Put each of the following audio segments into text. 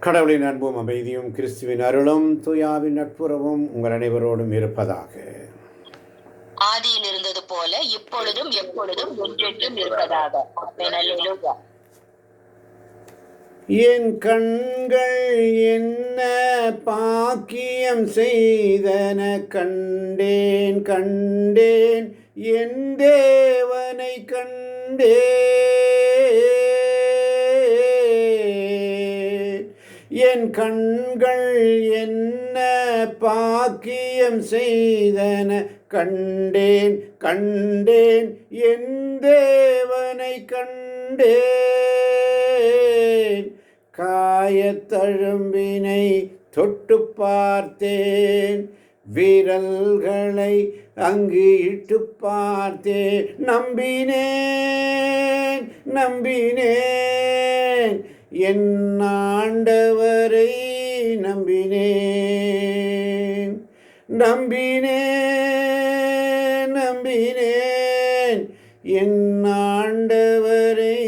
கடவுளின் அன்பும் அமைதியும் கிறிஸ்துவின் அருளும் தூயாவின் நட்புறவும் உங்கள் அனைவரோடும் இருப்பதாக. ஆதியில் இருந்தது போல இப்பொழுதும் எப்பொழுதும் என்றென்றும் இருப்பதாக. அல்லேலூயா. என் கண்கள் என்ன பாக்கியம் செய்தன, கண்டேன் கண்டேன் என் தேவனை கண்டேன். என் கண்கள் என்ன பாக்கியம் செய்தன, கண்டேன் கண்டேன் என் தேவனை கண்டேன். காயத்தழும்பினை தொட்டு பார்த்தேன், விரல்களை அங்கு இட்டு பார்த்தேன். நம்பினேன் நம்பினேன் என் ஆண்டவரை நம்பினேன். நம்பினேன் நம்பினேன் என் ஆண்டவரை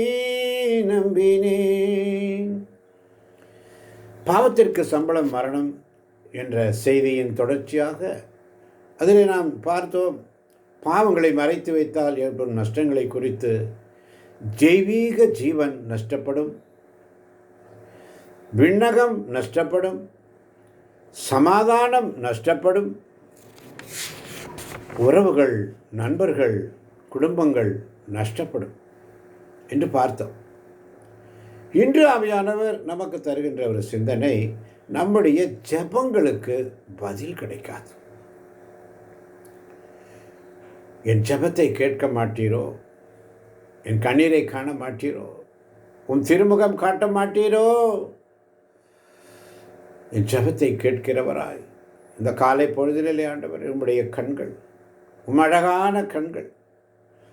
நம்பினேன். பாவத்திற்கு சம்பளம் மரணம் என்ற செய்தியின் தொடர்ச்சியாக அதில் நாம் பார்த்தோம், பாவங்களை மறைத்து வைத்தால் ஏற்படும் நஷ்டங்களை குறித்து. தெய்வீக ஜீவன் நஷ்டப்படும், விண்ணகம் நஷ்டப்படும், சமாதானம் நஷ்டப்படும், உறவுகள், நண்பர்கள், குடும்பங்கள் நஷ்டப்படும் என்று பார்த்தோம். இன்று ஆவியானவர் நமக்கு தருகின்ற ஒரு சிந்தனை, நம்முடைய ஜெபங்களுக்கு பதில் கிடைக்காது. என் ஜெபத்தை கேட்க மாட்டீரோ, என் கண்ணீரை காண மாட்டீரோ, உன் திருமுகம் காட்ட மாட்டீரோ. என் ஜெபத்தை கேட்கிறவராய் இந்த காலை பொழுதிலே ஆண்டவர், உம்முடைய கண்கள், உம் அழகான கண்கள்,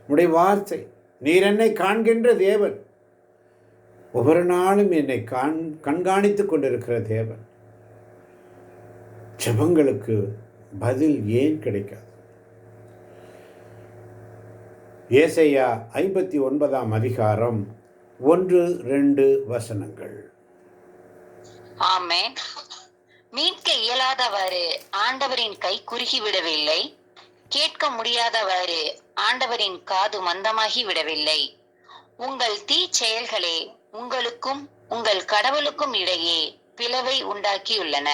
உம்முடைய வார்த்தை, நீர் என்னை காண்கின்ற தேவன், ஒவ்வொரு நாளும் என்னை கண்காணித்து கொண்டிருக்கிற தேவன். ஜெபங்களுக்கு பதில் ஏன் கிடைக்காது? ஏசாயா 59ஆம் அதிகாரம் 1-2 வசனங்கள். ஆமென். மீட்க இயலாதவாறு ஆண்டவரின் கை குறுகிவிடவில்லை, கேட்க முடியாதவாறு ஆண்டவரின் காது மந்தமாகி விடவில்லை. உங்கள் தீ செயல்களே உங்களுக்கும் உங்கள் கடவுளுக்கும் இடையே பிளவை உண்டாக்கியுள்ளன.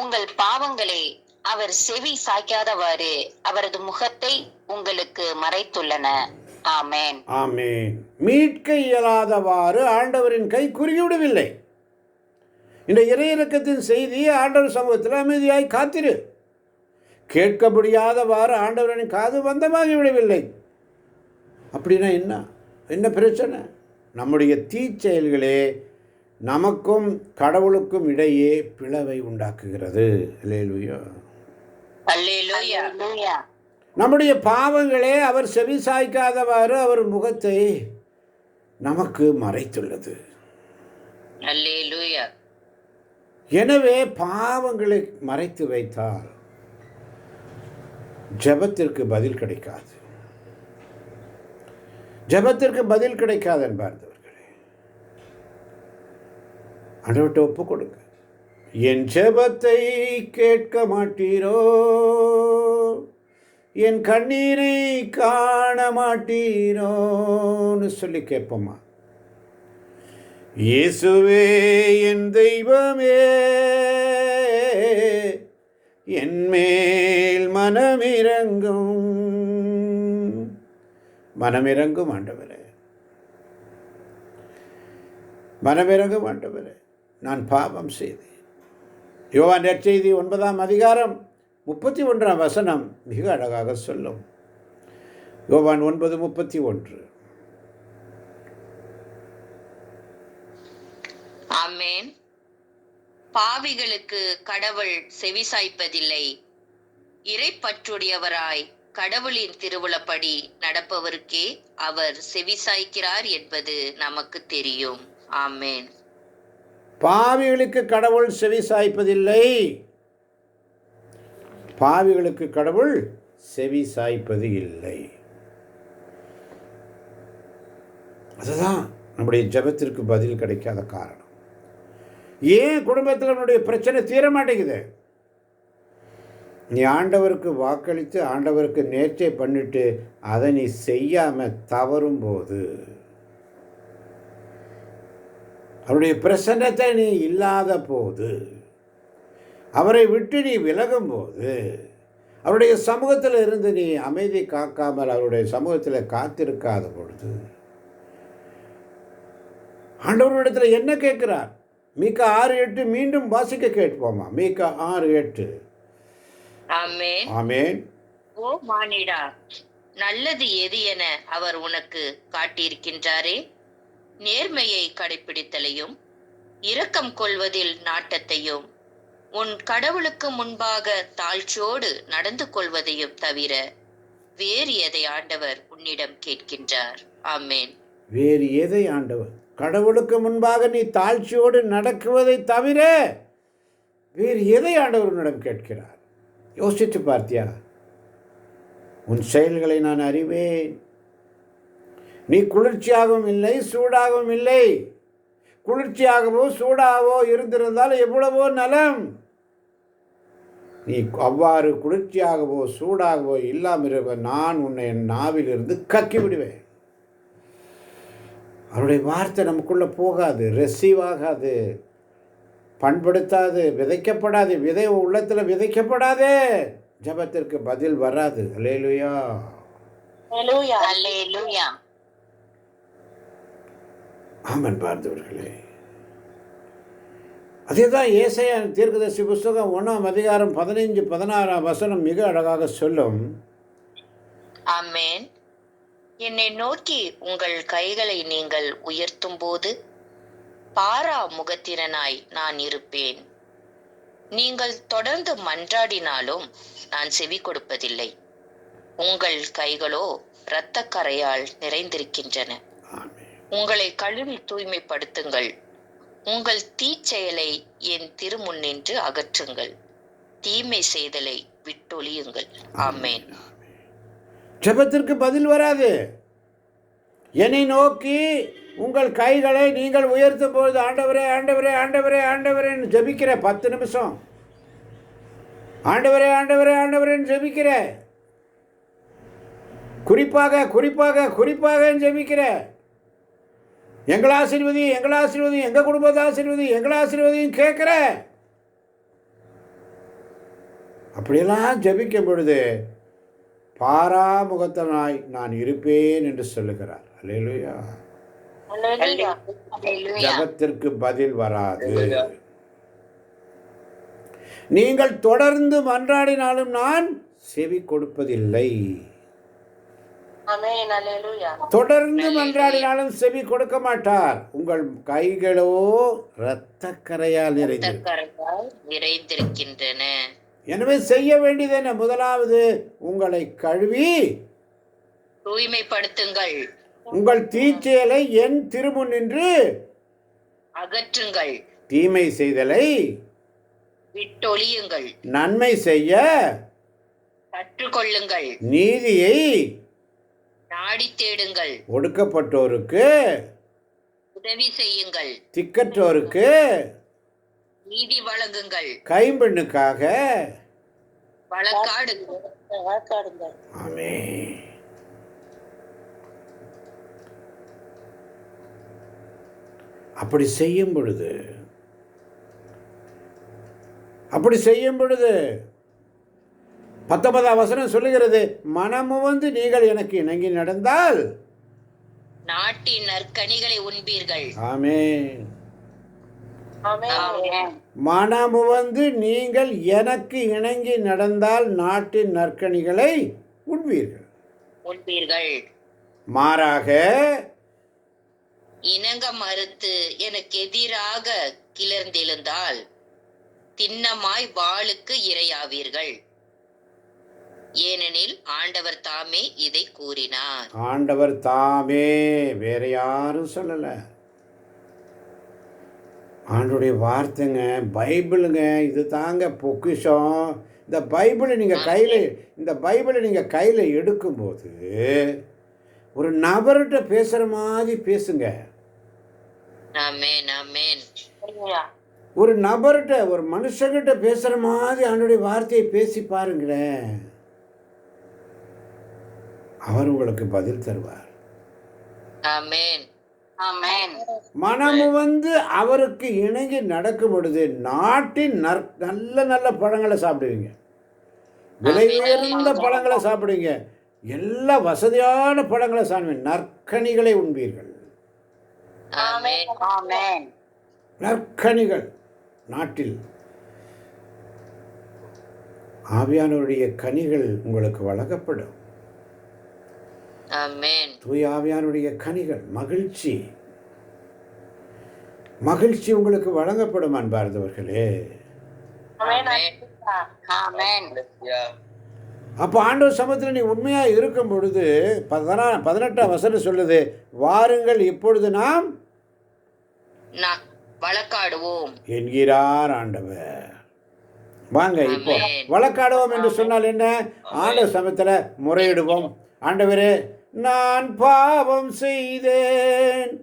உங்கள் பாவங்களே அவர் செவி சாய்க்காதவாறு அவரது முகத்தை உங்களுக்கு மறைத்துள்ளன. ஆமென். ஆமென். மீட்க இயலாதவாறு ஆண்டவரின் கை குறுகிவிடவில்லை. இந்த இறையிறக்கத்தின் செய்தியை ஆண்டவர் சமூகத்தில் அமைதியாய் காத்திரு. கேட்க முடியாதவாறு ஆண்டவரின் காது மந்தமாகி விடவில்லை. அப்படின்னா என்ன பிரச்சனை? நம்முடைய தீச்செயல்களே நமக்கும் கடவுளுக்கும் இடையே பிளவை உண்டாக்குகிறது. அல்லேலூயா. அல்லேலூயா. நம்முடைய பாவங்களே அவர் செவி சாய்க்காதவாறு அவர் முகத்தை நமக்கு மறைத்துள்ளது. அல்லேலூயா. எனவே பாவங்களை மறைத்து வைத்தால் ஜெபத்திற்கு பதில் கிடைக்காது. ஜெபத்திற்கு பதில் கிடைக்காது என்பார்களே. ஆண்டவர்கிட்ட ஒப்பு கொடுங்க. என் ஜெபத்தை கேட்க மாட்டீரோ, என் கண்ணீரை காண மாட்டீரோன்னு சொல்லி கேட்போமா? இயேசுவே என் தெய்வமே, என் மேல் மனமிரங்கும். மனமிரங்கும் ஆண்டவரே, மனமிரங்கும் ஆண்டவரே, நான் பாவம் செய்தேன். யோவான் நற்செய்தி 9ஆம் அதிகாரம் 31ஆம் வசனம் மிக அழகாக சொல்லும். யோவான் 9:31. ஆமென். பாவிகளுக்கு கடவுள் செவிசாய்ப்பதில்லை, இறைப்பற்றுடையவராய் கடவுளின் திருவுளப்படி நடப்பவருக்கே அவர் செவிசாய்க்கிறார் என்பது நமக்கு தெரியும். ஆமென். பாவிகளுக்கு கடவுள் செவி சாய்ப்பதில்லை. பாவிகளுக்கு கடவுள் செவி சாய்ப்பது இல்லை. அதுதான் நம்முடைய ஜெபத்திற்கு பதில் கிடைக்காத காரணம். ஏன் குடும்பத்தில் உன்னுடைய பிரச்சனை தீர மாட்டேங்குது? நீ ஆண்டவருக்கு வாக்களித்து ஆண்டவருக்கு நேர்ச்சை பண்ணிட்டு அதை நீ செய்யாமல் தவறும்போது, அவருடைய பிரசன்னத்தை நீ இல்லாத போது, அவரை விட்டு நீ விலகும் போது, அவருடைய சமூகத்தில் இருந்து நீ அமைதி காக்காமல் அவருடைய சமூகத்தில் காத்திருக்காத பொழுது, ஆண்டவரிடத்தில் என்ன கேட்கிறார்? மீகா 6:8 மீண்டும் வாசிக்க கேட்போமா? மீகா 6:8. ஆமென். ஆமென். ஓ மானிடா, நல்லது எது என அவர் உனக்கு காட்டியிருக்கின்றாரே. நேர்மையை கடைப்பிடித்தலையும் இரக்கம் கொள்வதில் நாட்டத்தையும் உன் கடவுளுக்கு முன்பாக தாழ்ச்சியோடு நடந்து கொள்வதையும் தவிர வேறு எதை ஆண்டவர் உன்னிடம் கேட்கின்றார்? ஆமென். வேறு எதை ஆண்டவர்? கடவுளுக்கு முன்பாக நீ தாழ்ச்சியோடு நடக்குவதை தவிர வேறு எதை ஆண்டவர் உன்னிடம் கேட்கிறார்? யோசித்து பார்த்தியா? உன் செயல்களை நான் அறிவேன். நீ குளிர்ச்சியாகவும் இல்லை, சூடாகவும் இல்லை. குளிர்ச்சியாகவோ சூடாகவோ இருந்திருந்தால் எவ்வளவோ நலம். நீ அவ்வாறு குளிர்ச்சியாகவோ சூடாகவோ இல்லாமல் இருக்க நான் உன்னை என் நாவிலிருந்து கக்கி விடுவேன். அவருடைய வார்த்தை நமக்குள்ளே போகாது, ரெசீவ் ஆகாது, பண்படுத்தாது, விதைக்கப்படாது. விதை உள்ளத்தில் விதைக்கப்படாதே, ஜபத்திற்கு பதில் வராது. அல்லேலூயா. அல்லேலூயா. ஆமன். பார்த்தவர்களே, அதே தான் ஏசாயா தீர்க்கதரிசி புஸ்தகம் 1:15-16 மிக அழகாக சொல்லும். ஆமென். என்னை நோக்கி உங்கள் கைகளை நீங்கள் உயர்த்தும் போது பாரா முகத்திரனாய் நான் இருப்பேன். நீங்கள் தொடர்ந்து மன்றாடினாலும் நான் செவி கொடுப்பதில்லை. உங்கள் கைகளோ இரத்தக்கரையால் நிறைந்திருக்கின்றன. உங்களை கழுவி தூய்மைப்படுத்துங்கள். உங்கள் தீச்செயலை என் திருமுன்னின்று அகற்றுங்கள். தீமை செய்தலை விட்டொழியுங்கள். ஆமென். ஜெபத்திற்கு பதில் வராது. என்னை நோக்கி உங்கள் கைகளை நீங்கள் உயர்த்தும் பொழுது ஆண்டவரே ஆண்டவரே ஆண்டவரே ஆண்டவரேன்னு ஜெபிக்கிற 10 நிமிஷம். ஆண்டவரே ஆண்டவரே ஆண்டவரேன்னு ஜெபிக்கிற, குறிப்பாக குறிப்பாக குறிப்பாக ஜெபிக்கிற, எங்கள் ஆசீர்வதி எங்கள் ஆசீர்வதி, எங்கள் குடும்பத்தை ஆசீர்வதி எங்கள் ஆசீர்வதியும் கேட்குற. அப்படியெல்லாம் ஜெபிக்கும் பொழுது பாராமுகத்தனாய் நான் இருப்பேன் என்று சொல்லுகிறார். அல்லேலூயா. ஜபத்திற்கு பதில் வராது. நீங்கள் தொடர்ந்து மன்றாடினாலும் நான் செவி கொடுப்பதில்லை. தொடர்ந்து மன்றாடினாலும் செவி கொடுக்க மாட்டார். உங்கள் கைகளோ இரத்தக்கரையால் நிறைந்திருக்கின்றன. எனவே செய்ய வேண்டியது என்ன? முதலாவது உங்களை கழுவி தூய்மைப்படுத்துங்கள். உங்கள் தீச்செயலை என் திருமுன்னின்று அகற்றுங்கள். தீமை செய்தலை விட்டொழியுங்கள். நன்மை செய்ய கற்றுக்கொள்ளுங்கள். நீதியை நாடி தேடுங்கள். ஒடுக்கப்பட்டோருக்கு உதவி செய்யுங்கள். திக்கற்றோருக்கு நீதி வழங்குங்கள். கைம்பெண்ணுக்காக வழக்காடுங்கள். ஆமென். அப்படி செய்யும் பொழுது 19 சொல்லுகிறது, மனமுவந்து நீங்கள் எனக்கு இணங்கி நடந்தால் நாட்டின் நற்கனிகளை உண்பீர்கள். ஆமென். மனமுவந்து நீங்கள் எனக்கு இணங்கி நடந்தால் நாட்டின் நற்கனிகளை உண்பீர்கள். மாறாக இணங்க மறுத்து எனக்கு எதிராக கிளர்ந்தெழுந்தால் திண்ணமாய் வாளுக்கு இரையாவீர்கள். ஏனெனில் ஆண்டவர் தாமே இதை கூறினார். ஆண்டவர் தாமே, வேற யாரும் சொல்லல. ஆண்டவருடைய வார்த்தைங்க, பைபிளுங்க, இது தாங்க பொக்கிஷம். இந்த பைபிளை நீங்கள் கையில் எடுக்கும்போது ஒரு நபர்கிட்ட பேசுகிற மாதிரி பேசுங்க. ஆமென். ஆமென். ஒரு நபர்கிட்ட, ஒரு மனுஷங்கிட்ட பேசுகிற மாதிரி அவனுடைய வார்த்தையை பேசி பாருங்களேன். அவர் உங்களுக்கு பதில் தருவார். ஆமென். ஆமென். மனமு அவருக்கு இணங்கி நடக்கும் பொழுது நாட்டின் நல்ல நல்ல பழங்களை சாப்பிடுவீங்க, விலை உயர்ந்த பழங்களை சாப்பிடுவீங்க, எல்லா வசதியான பழங்களை சாப்பிடுவீங்க, நற்கனிகளை உண்பீர்கள். ஆமென். ஆமென். நற்கனிகள். நாட்டில் ஆவியானவருடைய கனிகள் உங்களுக்கு வழங்கப்படும். ஆமென். தூய ஆவியானுடைய கனிகள், மகிழ்ச்சி, மகிழ்ச்சி உங்களுக்கு வழங்கப்படும் அன்பார்ந்தவர்களே. அப்போ ஆண்டவர் சமூகத்தில் நீ உண்மையா இருக்கும் பொழுது 18ஆம் வசனம் சொல்லுது, வாருங்கள் இப்பொழுது நாம் வழக்காடுவோம் என்கிறார் ஆண்டவர். வாங்க இப்போ வழக்காடுவோம் என்று சொன்னால் என்ன? ஆண்டவர் சமூகத்தில் முறையிடுவோம். ஆண்டவரே, நான் பாவம் செய்தேன்,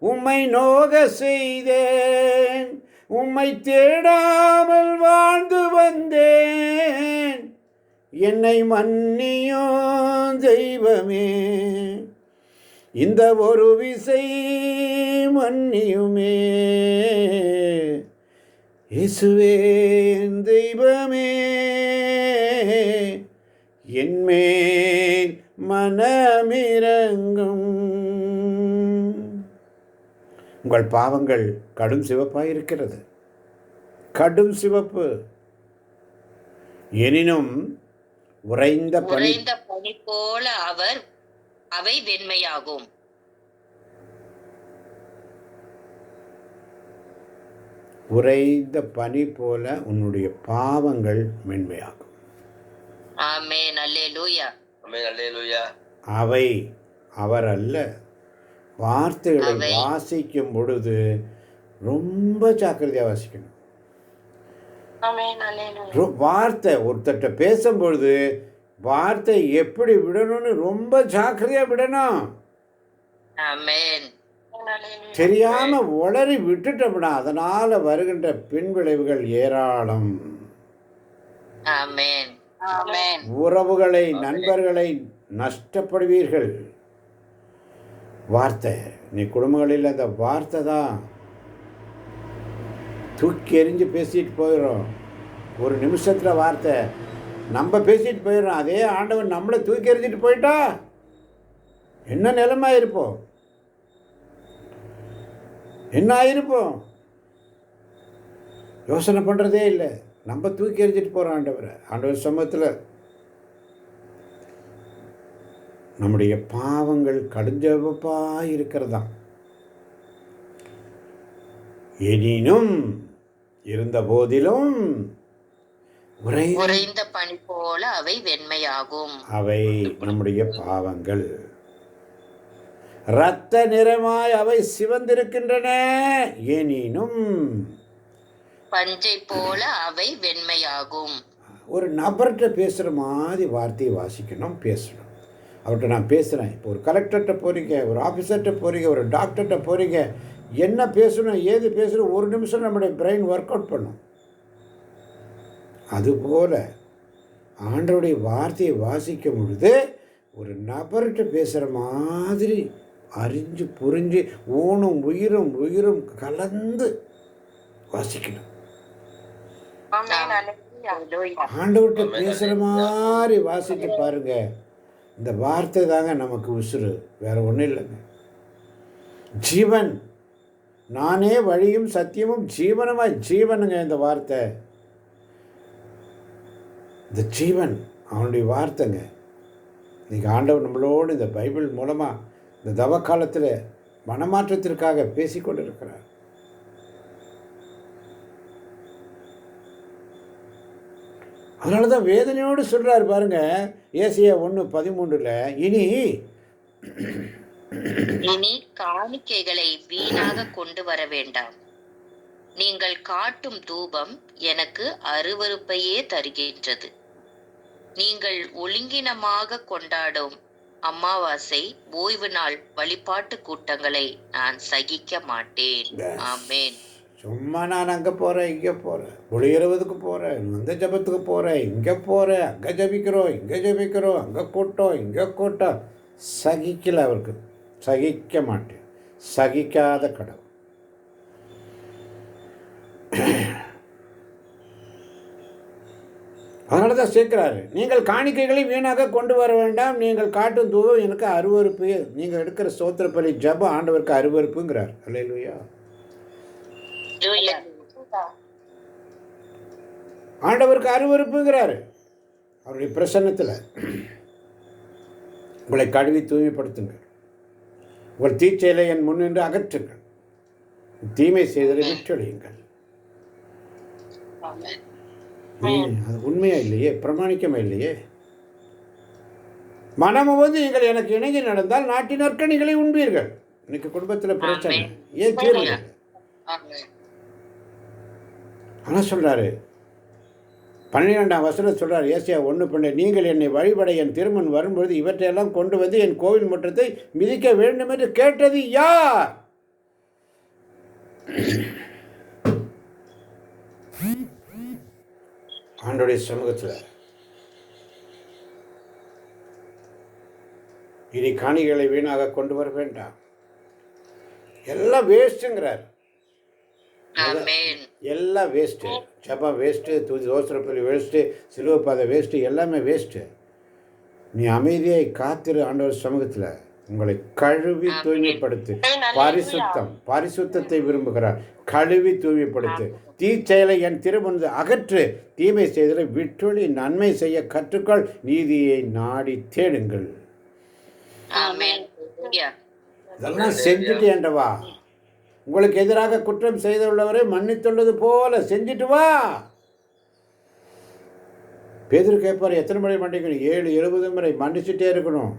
உம்மை நோக செய்தேன், உம்மை தேடாமல் வாழ்ந்து வந்தேன், என்னை மன்னியும் தெய்வமே, இந்த ஒரு விசை மன்னியுமே, இயேசுவே தெய்வமே, என்மேல் மனமிரங்கும். உங்கள் பாவங்கள் கடும் சிவப்பாயிருக்கிறது, கடும் சிவப்பு, எனினும் உறைந்த பனி போல அவை வெண்மையாகும். உறைந்த பனி போல உன்னுடைய பாவங்கள் மென்மையாகும். ஆமென். அல்லேலூயா. ஆமென். அல்லேலூயா. அவை அவர் அல்ல. வார்த்தைகளை வாசிக்கும் பொழுது ரொம்ப ஜாக்கிரதையாக வாசிக்கணும். வார்த்தை ஒருத்தட்ட பேசும்பொழுது வார்த்தை எப்படி விடணும்னு ரொம்ப ஜாக்கிரதையாக விடணும். ஆமென். தெரியாம உளறி விட்டுட்டோம்னா அதனால வருகின்ற பின்விளைவுகள் ஏராளம். ஆமென். உறவுகளை, நண்பர்களை நஷ்டப்படுவீர்கள். வார்த்தை, நீ குடும்பங்களில் அந்த வார்த்தை தான் தூக்கி எறிஞ்சு பேசிட்டு போயிடும். ஒரு நிமிஷத்தில் வார்த்தை நம்ம பேசிட்டு போயிடும். அதே ஆண்டவன் நம்மளை தூக்கி எறிஞ்சிட்டு போயிட்டா என்ன நிலைமை இருப்போம், என்ன ஆயிருப்போம்? யோசனை பண்ணுறதே இல்லை. நம்ம தூக்கி எறிஞ்சிட்டு போகிறோம் ஆண்டவர் சமூகத்தில். நம்முடைய பாவங்கள் கடுஞ்சவப்பாக இருக்கிறதா. எனினும் இருந்த போதிலும் உறைந்த பனி போல அவை வெண்மையாகும். அவை நம்முடைய பாவங்கள் இரத்த நிறமாய் அவை சிவந்திருக்கின்றன, எனினும் பஞ்சை போல அவை வெண்மையாகும். ஒரு நபர்கிட்ட பேசுகிற மாதிரி வார்த்தையை வாசிக்கணும், பேசணும். அவர்கிட்ட நான் பேசுகிறேன். இப்போ ஒரு கலெக்டர்கிட்ட போகிறீங்க, ஒரு ஆஃபீஸர்கிட்ட போகிறீங்க, ஒரு டாக்டர்கிட்ட போகிறீங்க, என்ன பேசணும், ஏது பேசணும், ஒரு நிமிஷம் நம்முடைய பிரெயின் ஒர்க் அவுட் பண்ணும். அதுபோல் ஆண்டவருடைய வார்த்தையை வாசிக்கும் பொழுது ஒரு நபர்கிட்ட பேசுகிற மாதிரி அறிஞ்சு புரிஞ்சு ஊனும் உயிரும் உயிரும் கலந்து வாசிக்கணும். ஆண்டவர்கிட்ட பேசுகிற மாதிரி வாசித்து பாருங்க. இந்த வார்த்தை தாங்க நமக்கு உசுறு, வேற ஒன்றும் இல்லைங்க. ஜீவன், நானே வழியும் சத்தியமும் ஜீவனமாக ஜீவனுங்க இந்த வார்த்தை. இந்த ஜீவன் அவனுடைய வார்த்தைங்க. இன்றைக்கி ஆண்டவர் நம்மளோடு இந்த பைபிள் மூலமாக இந்த தவ காலத்தில் மனமாற்றத்திற்காக பேசிக்கொண்டு இருக்கிறார். அதனால தான் வேதனையோடு சொல்கிறார் பாருங்க, ஏசாயா 1:13, இனி காணிக்கைகளை வீணாக கொண்டு வர வேண்டாம், நீங்கள் காட்டும் தூபம் எனக்கு அருவருப்பையே தருகின்றது, நீங்கள் ஒழுங்கினமாக கொண்டாடும் அமாவாசை ஓய்வு நாள் வழிபாட்டு கூட்டங்களை நான் சகிக்க மாட்டேன். ஆமென். சும்மா நான் அங்கே போகிறேன் இங்கே போகிறேன் ஒளியறுவதுக்கு போகிறேன் இந்த ஜபத்துக்கு போகிறேன் இங்கே போகிறேன் அங்கே ஜபிக்கிறோம் இங்கே ஜபிக்கிறோம் அங்கே கூட்டம் இங்கே கூட்டம். சகிக்கல அவருக்கு, சகிக்க மாட்டேன், சகிக்காத கடவுள். அதனால தான் சேர்க்கிறாரு, நீங்கள் காணிக்கைகளை வீணாக கொண்டு வர வேண்டாம், நீங்கள் காட்டும் தூவம் எனக்கு அருவருப்பு, நீங்கள் எடுக்கிற ஸ்தோத்திர பலி ஜபம் ஆண்டவருக்கு அருவருப்புங்கிறார். அல்லேலூயா. ஆண்டவருக்கு அருவருப்புங்கிறாரு. அவருடைய பிரசன்னத்தில் உங்களை கழுவி தூய்மைப்படுத்துங்கள், உங்கள் தீச்செயலை என் முன்னின்று அகற்றுங்கள், தீமை செய்தலை விட்டொழியுங்கள். அது உண்மையா இல்லையே, பிரமாணிக்கமா இல்லையே. மனமும் வந்து நீங்கள் எனக்கு இணங்கி நடந்தால் நாட்டின் நற்கனிகளை உண்பீர்கள். இன்னைக்கு குடும்பத்தில் பிரச்சனை ஏன் தீர்வு? ஆனால் சொல்றாரு 12ஆம் வசனம் சொல்றாரு, ஏசியா 1:12, நீங்கள் என்னை வழிபட என் திருமண் வரும்பொழுது இவற்றையெல்லாம் கொண்டு வந்து என் கோவில் முற்றத்தை மிதிக்க வேண்டும் என்று கேட்டது யார்? ஆண்டோடைய சமூகத்தில். இனி காணிகளை வீணாக கொண்டு வர வேண்டாம், எல்லாம் வேஸ்ட்டுங்கிறார். எல்லாம் வேஸ்ட்டு, ஜபம் வேஸ்ட்டு, தோசரப்பள்ளி வேஸ்ட்டு, சிலுவை பாதை வேஸ்ட்டு, எல்லாமே வேஸ்ட்டு. நீ அமைதியை காத்திரு ஆண்டவர் சமூகத்தில். உங்களை கழுவி தூய்மைப்படுத்து. பரிசுத்தத்தை விரும்புகிறார். கழுவி தூய்மைப்படுத்து. தீச்செயலை என் திருமுன்பு அகற்று, தீமை செய்தலை விட்டொழி, நன்மை செய்ய கற்றுக்கொள், நீதியை நாடி தேடுங்கள். இதெல்லாம் செஞ்சுட்டு என்றவா, உங்களுக்கு எதிராக குற்றம் செய்துள்ளவரை மன்னித்துள்ளது போல செஞ்சுட்டு வா. பேதுரு கேட்பார், எத்தனை முறை மன்னிக்கணும்? 70 முறை மன்னிச்சுட்டே இருக்கணும்,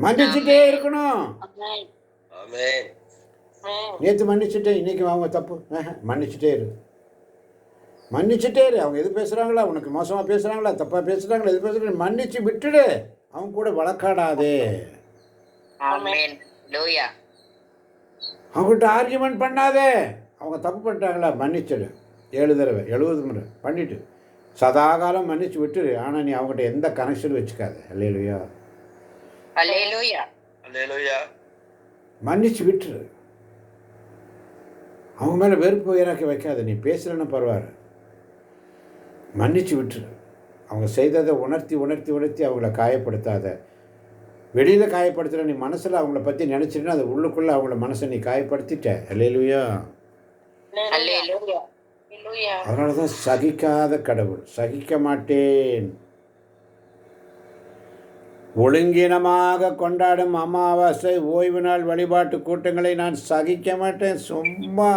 மன்னிச்சுட்டே இருக்கணும். நேற்று மன்னிச்சுட்டே, இன்னைக்கு அவங்க தப்பு, மன்னிச்சுட்டே இரு, மன்னிச்சுட்டே இரு. அவங்க எது பேசுகிறாங்களா, உனக்கு மோசமாக பேசுகிறாங்களா, தப்பாக பேசுகிறாங்களா, எது பேசுகிறாங்க, மன்னிச்சு விட்டுடு. அவங்க கூட வழக்காடாதே, அவங்ககிட்ட ஆர்கியூமெண்ட் பண்ணாதே. அவங்க தப்பு பண்ணிட்டாங்களா, மன்னிச்சிடு. 7 தடவை 70 முறை பண்ணிட்டு சதாகாலம் மன்னிச்சு விட்டுரு. ஆனால் நீ அவங்ககிட்ட எந்த கனெக்ஷன் வச்சுக்காத. அல்லேலூயா, அல்லேலூயா, அல்லேலூயா. மன்னிச்சு விட்டுரு. அவங்க மேலே வெறுப்பு இறக்கி வைக்காத. நீ பேசலன்னா பரவாயில்ல, மன்னிச்சு விட்டுரு. அவங்க செய்ததை உணர்த்தி உணர்த்தி உணர்த்தி அவங்கள காயப்படுத்தாத. வெளியில் காயப்படுத்துகிற நீ மனசில் அவங்கள பற்றி நினச்சிட்டுனா அது உள்ளுக்குள்ளே அவங்கள மனசை நீ காயப்படுத்திட்ட. அல்லேலூயா, அதனால தான் சகிக்காத கடவுள். சகிக்க மாட்டேன். ஒழுங்கினமாக கொண்டாடும் அமாவாசை ஓய்வு நாள் வழிபாட்டு கூட்டங்களை நான் சகிக்க மாட்டேன். சும்மா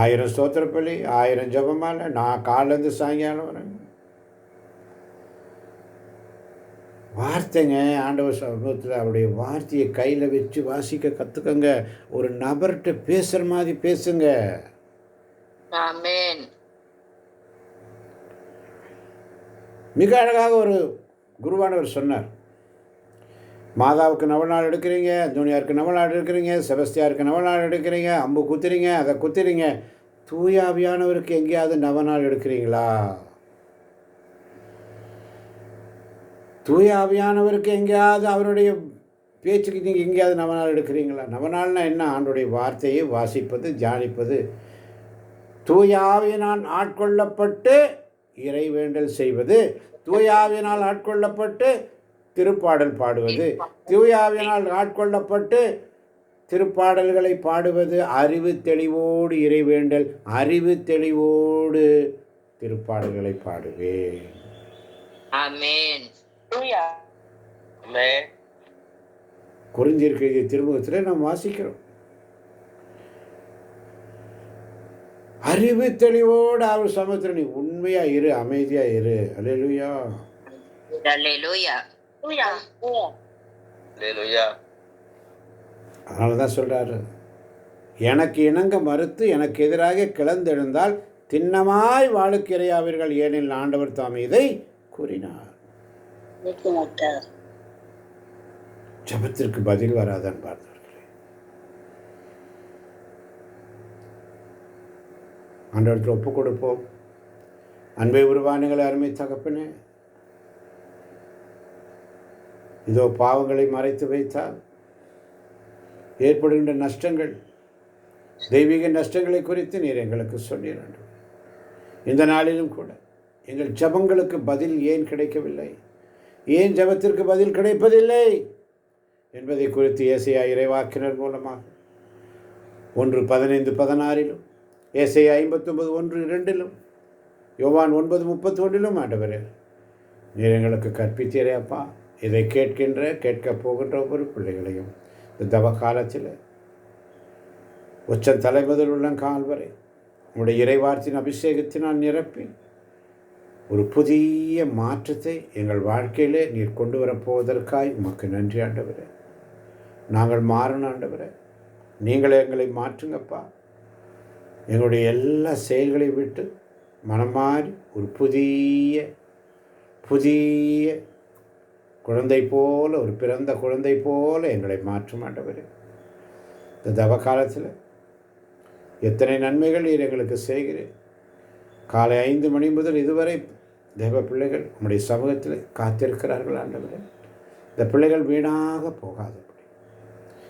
1000 ஸ்தோத்திரப்பலி, 1000 ஜபமாலை, நான் காலேருந்து சாயங்காலம் வரேன். வார்த்தைங்க, ஆண்டவர் சமூகத்தில் அவருடைய வார்த்தையை கையில் வச்சு வாசிக்க கற்றுக்கங்க. ஒரு நபர்கிட்ட பேசுகிற மாதிரி பேசுங்க. மிக அழகாக ஒரு குருவானவர் சொன்னார், மாதாவுக்கு நவநாள் எடுக்கிறீங்க, அந்தோனியாருக்கு நவநாள் எடுக்கிறீங்க, செபஸ்தியாருக்கு நவநாள் எடுக்கிறீங்க, அம்பு குத்துறீங்க, அதை குத்துறீங்க, தூயாவியானவருக்கு எங்கேயாவது நவநாள் எடுக்கிறீங்களா? தூயாவியானவருக்கு எங்கேயாவது அவருடைய பேச்சுக்கு நீங்கள் எங்கேயாவது நவநாள் எடுக்கிறீங்களா? நவநாள்னா என்ன? ஆண்டுடைய வார்த்தையை வாசிப்பது, தியானிப்பது, தூயாவினால் ஆட்கொள்ளப்பட்டு இறைவேண்டல் செய்வது, தூயாவினால் ஆட்கொள்ளப்பட்டு திருப்பாடல் பாடுவது, தூயாவினால் ஆட்கொள்ளப்பட்டு திருப்பாடல்களை பாடுவது, அறிவு தெளிவோடு இறைவேண்டல், அறிவு தெளிவோடு திருப்பாடல்களை பாடுவேன். ஆமென். கொரிந்தியர் திருமுகத்தில் நாம் வாசிக்கிறோம், அறிவு தெளிவோடு அவர் சமூகத்தில் நீ உண்மையா இரு, அமைதியா இரு. அல்லேலூயா, அல்லேலூயா, அல்லேலூயா. அதனாலதான் சொல்றாரு, எனக்கு இணங்க மறுத்து எனக்கு எதிராக கிளந்தெழுந்தால் திண்ணமாய் வாளுக்கு இரையாவீர்கள், ஏனெனில் ஆண்டவர் தாமே இதை கூறினார். ஜபத்திற்கு பதில் வராதான் பார்த்தவர்களே. ஆண்டவரத்தில் ஒப்புக் கொடுப்போம். அன்பை உருவானுங்களை அருமை தகப்பனே, இதோ பாவங்களை மறைத்து வைத்தால் ஏற்படுகின்ற நஷ்டங்கள், தெய்வீக நஷ்டங்களை குறித்து நீர் எங்களுக்கு சொன்னீர். இந்த நாளிலும் கூட எங்கள் ஜபங்களுக்கு பதில் ஏன் கிடைக்கவில்லை, ஏன் ஜபத்திற்கு பதில் கிடைப்பதில்லை என்பதை குறித்து ஏசையா இறைவாக்கினர் மூலமாக 1:15-16 ஏசையா 59:1-2 யோவான் 9:31 ஆண்டவரே நீர் எங்களுக்கு கற்பித்தீரே அப்பா. இதை கேட்கப் போகின்ற ஒவ்வொரு பிள்ளைகளையும் இந்த தவ காலத்தில் உச்ச தலைமுதல் உள்ள கால் வரை உங்களுடைய இறைவார்த்தின் அபிஷேகத்தினால் நிரப்பி ஒரு புதிய மாற்றத்தை எங்கள் வாழ்க்கையிலே நீர் கொண்டு வரப்போவதற்காய் உமக்கு நன்றி ஆண்டவரே. நாங்கள் மாறணும் ஆண்டவரே, நீங்களே எங்களை மாற்றுங்கப்பா. எங்களுடைய எல்லா செயல்களை விட்டு மனம் மாறி ஒரு புதிய குழந்தை போல, ஒரு பிறந்த குழந்தை போல எங்களை மாற்றும் ஆண்டவரே. இந்த தவ காலத்தில் எத்தனை நன்மைகள் நீர் எங்களுக்கு செய்கிறேன். காலை 5 மணி முதல் இதுவரை தேவ பிள்ளைகள் நம்முடைய சமூகத்தில் காத்திருக்கிறார்கள் ஆண்டவரே. இந்த பிள்ளைகள் வீணாக போகாதபடி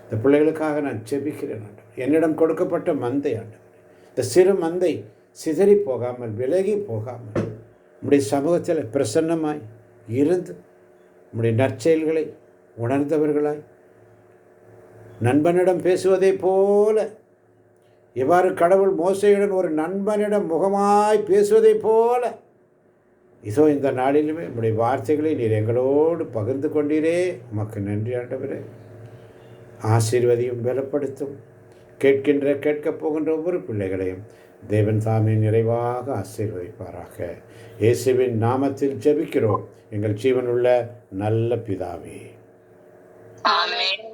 இந்த பிள்ளைகளுக்காக நான் ஜெபிக்கிறேன் ஆண்டவரே. என்னிடம் கொடுக்கப்பட்ட மந்தை ஆண்டவரே, இந்த சிறு மந்தை சிதறி போகாமல், விலகி போகாமல் நம்முடைய சமூகத்தில் பிரசன்னமாய் இருந்து நம்முடைய நற்செயல்களை உணர்ந்தவர்களாய், நண்பனிடம் பேசுவதை போல, எவ்வாறு கடவுள் மோசேயுடன் ஒரு நண்பனிடம் முகமாய் பேசுவதை போல, இதோ இந்த நாளிலுமே நம்முடைய வார்த்தைகளை நீர் எங்களோடு பகிர்ந்து கொண்டீரே. உமக்கு நன்றி ஆண்டவரே. ஆசீர்வதியும் பலப்படுத்தும். கேட்கப் போகின்ற ஒவ்வொரு பிள்ளைகளையும் தேவன் தாமே நிறைவாக ஆசீர்வதிப்பாராக. இயேசுவின் நாமத்தில் ஜெபிக்கிறோம் எங்கள் ஜீவனுள்ள நல்ல பிதாவே. ஆமென்.